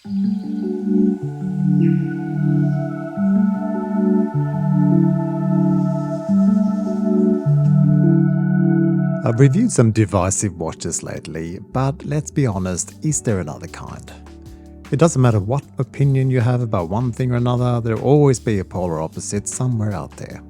I've reviewed some divisive watches lately, but let's be honest, is there another kind? It doesn't matter what opinion you have about one thing or another, there'll always be a polar opposite somewhere out there.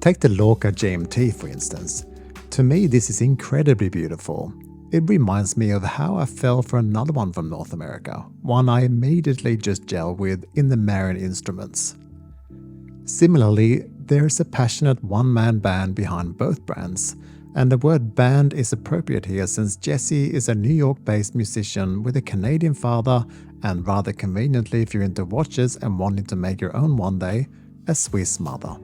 Take the Lorca GMT for instance. To me this is incredibly beautiful. It reminds me of how I fell for another one from North America, one I immediately just gelled with in the Marion Instruments. Similarly, there is a passionate one-man band behind both brands, and the word band is appropriate here since Jesse is a New York-based musician with a Canadian father and, rather conveniently if you're into watches and wanting to make your own one day, a Swiss mother.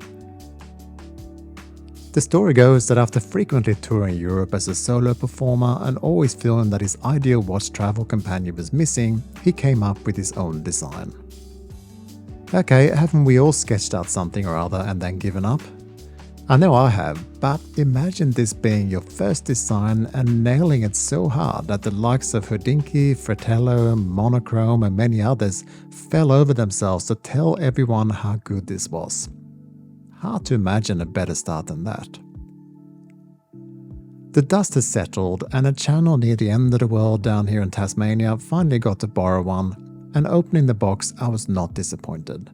The story goes that after frequently touring Europe as a solo performer and always feeling that his ideal watch travel companion was missing, he came up with his own design. Okay, haven't we all sketched out something or other and then given up? I know I have, but imagine this being your first design and nailing it so hard that the likes of Hodinkee, Fratello, Monochrome and many others fell over themselves to tell everyone how good this was. Hard to imagine a better start than that. The dust has settled and a channel near the end of the world down here in Tasmania finally got to borrow one. And opening the box, I was not disappointed.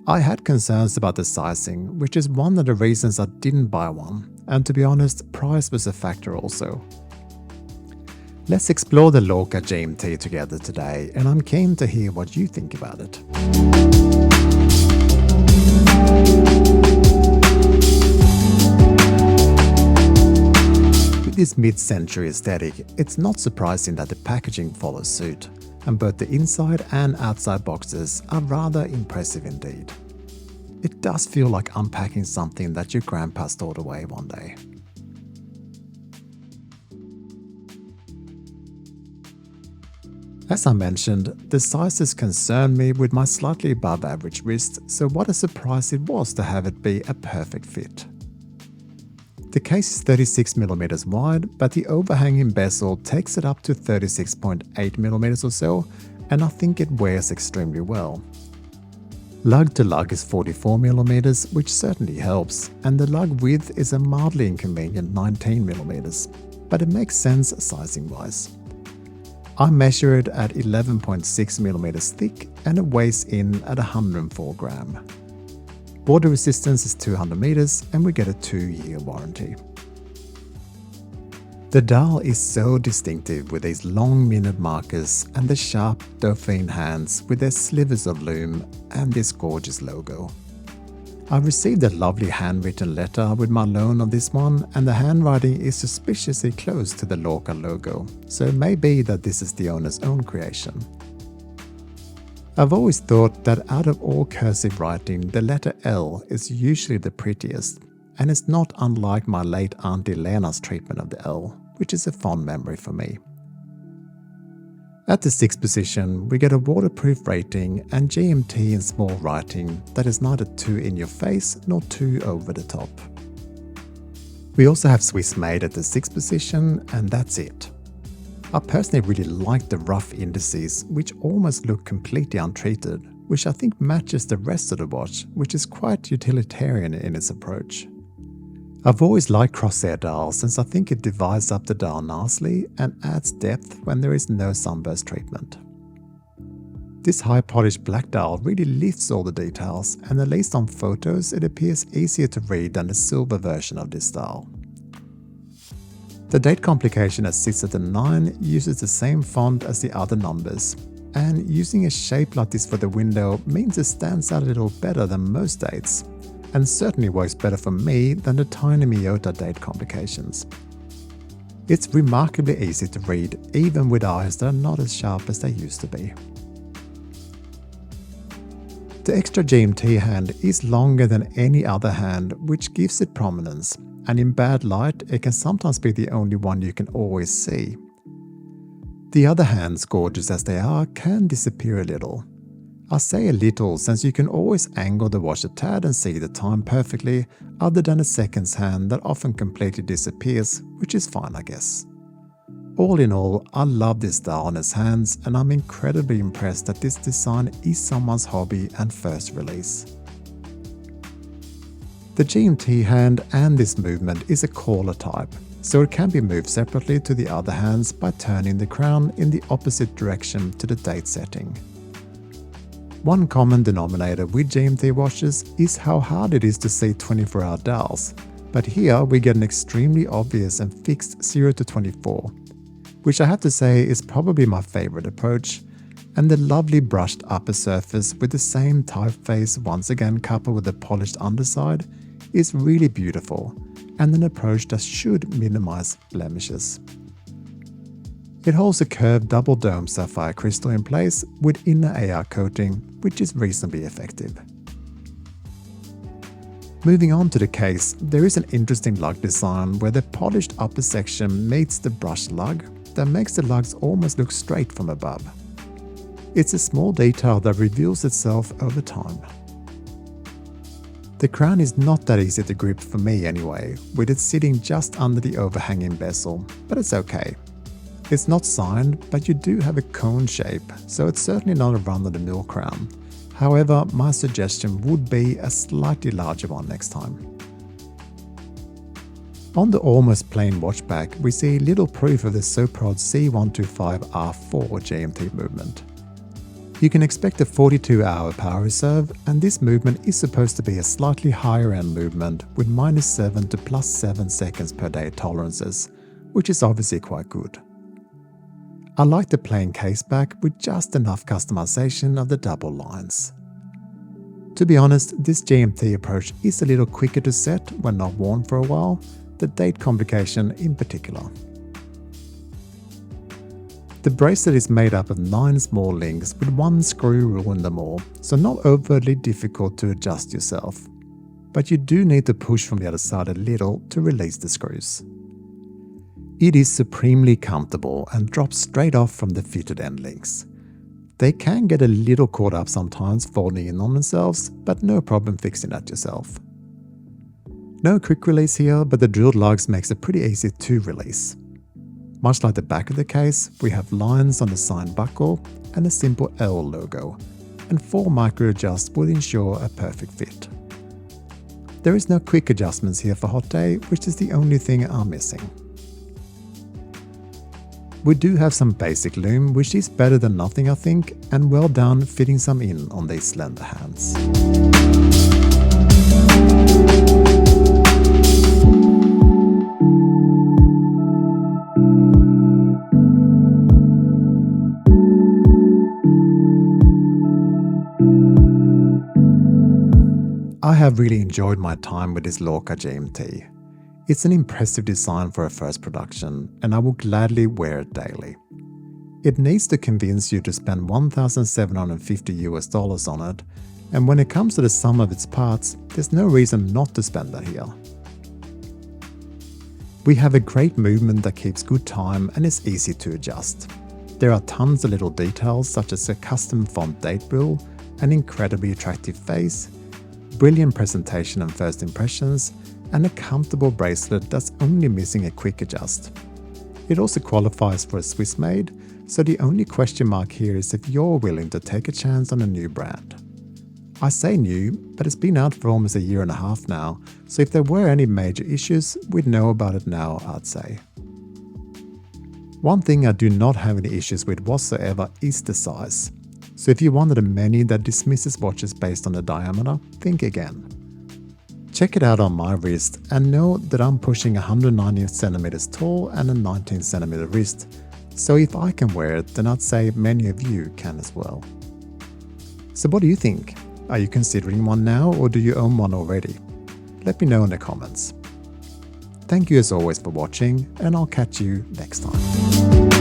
I had concerns about the sizing, which is one of the reasons I didn't buy one, and to be honest, price was a factor also. Let's explore the Lorca GMT together today, and I'm keen to hear what you think about it. With this mid-century aesthetic, it's not surprising that the packaging follows suit. And both the inside and outside boxes are rather impressive indeed. It does feel like unpacking something that your grandpa stored away one day. As I mentioned, the sizes concerned me with my slightly above average wrist, so what a surprise it was to have it be a perfect fit. The case is 36mm wide, but the overhanging bezel takes it up to 36.8mm or so, and I think it wears extremely well. Lug to lug is 44mm, which certainly helps, and the lug width is a mildly inconvenient 19mm, but it makes sense sizing wise. I measure it at 11.6mm thick and it weighs in at 104 gram. Water resistance is 200 meters and we get a 2-year warranty. The dial is so distinctive with these long minute markers and the sharp Dauphine hands with their slivers of lume and this gorgeous logo. I received a lovely handwritten letter with my loan of this one, and the handwriting is suspiciously close to the Lorca logo, so it may be that this is the owner's own creation. I've always thought that out of all cursive writing, the letter L is usually the prettiest, and it's not unlike my late Auntie Lena's treatment of the L, which is a fond memory for me. At the 6th position, we get a waterproof rating and GMT in small writing that is neither too in your face nor too over the top. We also have Swiss made at the 6th position, and that's it. I personally really like the rough indices, which almost look completely untreated, which I think matches the rest of the watch, which is quite utilitarian in its approach. I've always liked crosshair dials since I think it divides up the dial nicely and adds depth when there is no sunburst treatment. This high polished black dial really lifts all the details, and at least on photos it appears easier to read than the silver version of this dial. The date complication that sits at the 9 uses the same font as the other numbers, and using a shape like this for the window means it stands out a little better than most dates, and certainly works better for me than the tiny Miyota date complications. It's remarkably easy to read, even with eyes that are not as sharp as they used to be. The extra GMT hand is longer than any other hand, which gives it prominence, and in bad light it can sometimes be the only one you can always see. The other hands, gorgeous as they are, can disappear a little. I say a little since you can always angle the watch a tad and see the time perfectly, other than a seconds hand that often completely disappears, which is fine I guess. All in all, I love this style on its hands, and I'm incredibly impressed that this design is someone's hobby and first release. The GMT hand and this movement is a caller type, so it can be moved separately to the other hands by turning the crown in the opposite direction to the date setting. One common denominator with GMT watches is how hard it is to see 24-hour dials, but here we get an extremely obvious and fixed 0 to 24, which I have to say is probably my favorite approach, and the lovely brushed upper surface with the same typeface once again coupled with a polished underside is really beautiful, and an approach that should minimize blemishes. It holds a curved double dome sapphire crystal in place with inner AR coating, which is reasonably effective. Moving on to the case, there is an interesting lug design where the polished upper section meets the brushed lug that makes the lugs almost look straight from above. It's a small detail that reveals itself over time. The crown is not that easy to grip for me anyway, with it sitting just under the overhanging bezel, but it's okay. It's not signed, but you do have a cone shape, so it's certainly not a run-of-the-mill crown. However, my suggestion would be a slightly larger one next time. On the almost plain watch back, we see little proof of the Soprod C125R4 GMT movement. You can expect a 42-hour power reserve, and this movement is supposed to be a slightly higher end movement with -7 to +7 seconds per day tolerances, which is obviously quite good. I like the plain case back with just enough customization of the double lines. To be honest, this GMT approach is a little quicker to set when not worn for a while, the date complication in particular. The bracelet is made up of 9 small links with 1 screw rule in them all, so not overtly difficult to adjust yourself. But you do need to push from the other side a little to release the screws. It is supremely comfortable and drops straight off from the fitted end links. They can get a little caught up sometimes folding in on themselves, but no problem fixing that yourself. No quick release here, but the drilled lugs makes it pretty easy to release. Much like the back of the case, we have lines on the sign buckle and a simple L logo, and 4 micro adjusts would ensure a perfect fit. There is no quick adjustments here for hot day, which is the only thing I'm missing. We do have some basic loom, which is better than nothing I think, and well done fitting some in on these slender hands. I have really enjoyed my time with this Lorca GMT. It's an impressive design for a first production, and I will gladly wear it daily. It needs to convince you to spend $1,750 on it, and when it comes to the sum of its parts, there's no reason not to spend that here. We have a great movement that keeps good time and is easy to adjust. There are tons of little details such as a custom font date wheel, an incredibly attractive face, brilliant presentation and first impressions, and a comfortable bracelet that's only missing a quick adjust. It also qualifies for a Swiss made, so the only question mark here is if you're willing to take a chance on a new brand. I say new, but it's been out for almost a year and a half now, so if there were any major issues, we'd know about it now, I'd say. One thing I do not have any issues with whatsoever is the size. So if you're one of the many that dismisses watches based on the diameter, think again. Check it out on my wrist and know that I'm pushing 190 centimeters tall and a 19 centimeter wrist, so if I can wear it, then I'd say many of you can as well. So what do you think? Are you considering one now, or do you own one already? Let me know in the comments. Thank you as always for watching, and I'll catch you next time.